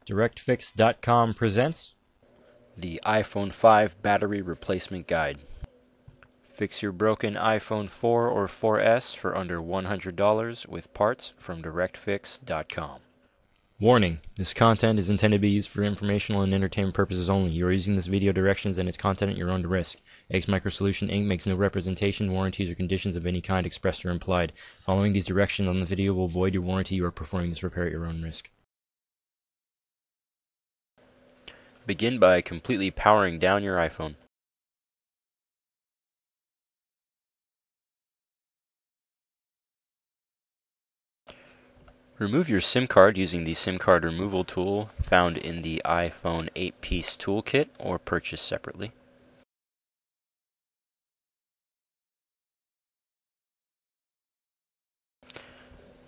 DirectFix.com presents the iPhone 5 Battery Replacement Guide. Fix your broken iPhone 4 or 4S for under $100 with parts from DirectFix.com. Warning: this content is intended to be used for informational and entertainment purposes only. You are using this video directions and its content at your own risk. X Microsolution Inc. makes no representation, warranties, or conditions of any kind expressed or implied. Following these directions on the video will void your warranty. You are performing this repair at your own risk. Begin by completely powering down your iPhone. Remove your SIM card using the SIM card removal tool found in the iPhone 8-piece toolkit or purchased separately.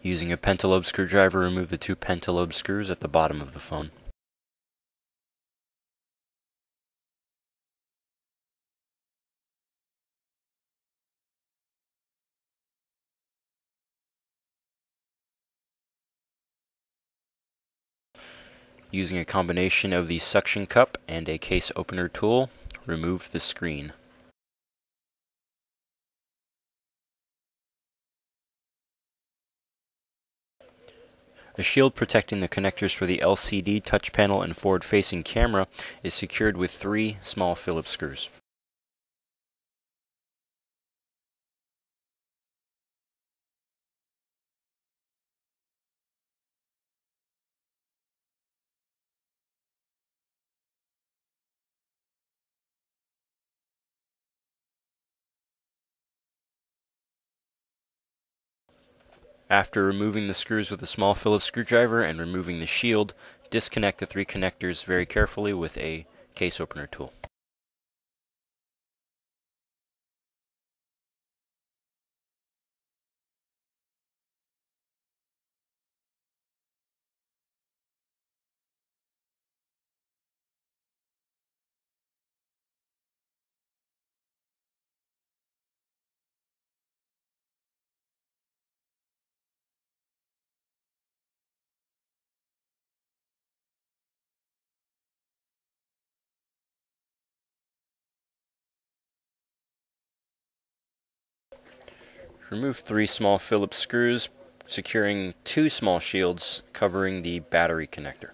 Using a pentalobe screwdriver, remove the two pentalobe screws at the bottom of the phone. Using a combination of the suction cup and a case opener tool, remove the screen. A shield protecting the connectors for the LCD touch panel and forward-facing camera is secured with 3 small Phillips screws. After removing the screws with a small Phillips screwdriver and removing the shield, disconnect the 3 connectors very carefully with a case opener tool. Remove 3 small Phillips screws, securing 2 small shields covering the battery connector.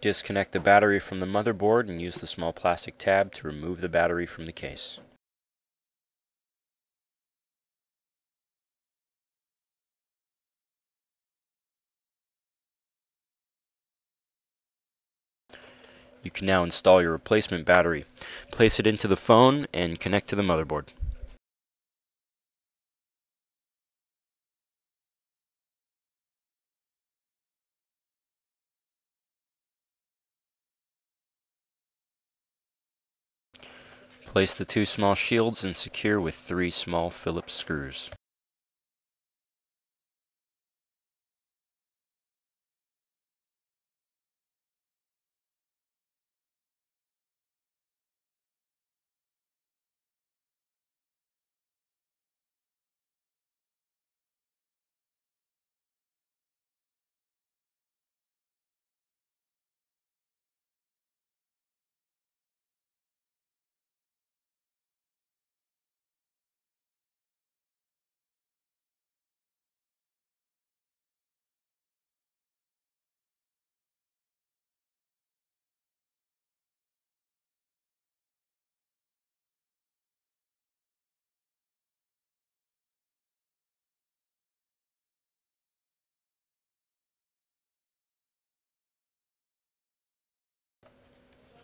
Disconnect the battery from the motherboard and use the small plastic tab to remove the battery from the case. You can now install your replacement battery. Place it into the phone and connect to the motherboard. Place the 2 small shields and secure with 3 small Phillips screws.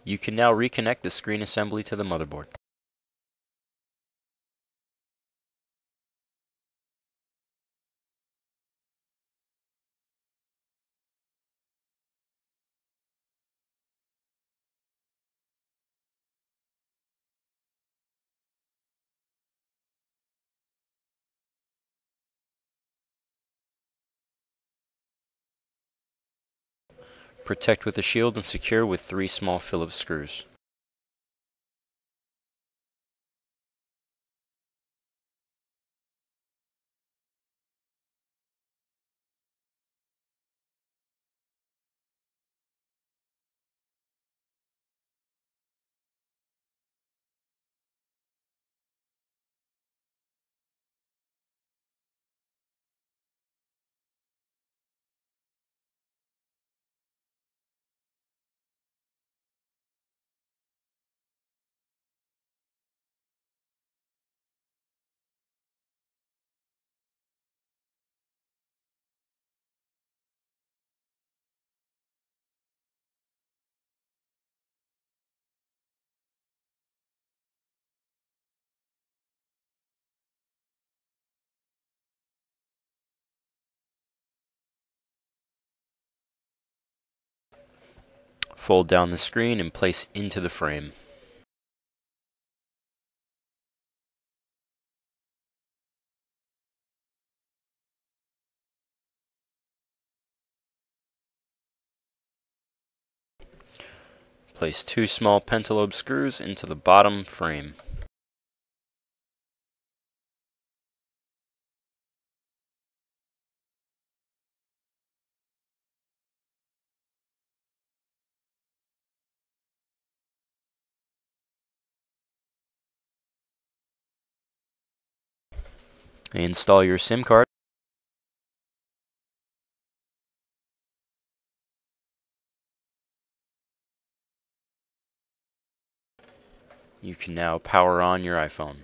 You can now reconnect the screen assembly to the motherboard. Protect with a shield and secure with 3 small Phillips screws. Fold down the screen and place into the frame. Place 2 small pentalobe screws into the bottom frame. Install your SIM card. You can now power on your iPhone.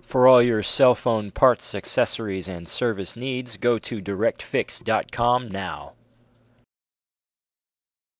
For all your cell phone parts, accessories, and service needs, go to DirectFix.com now.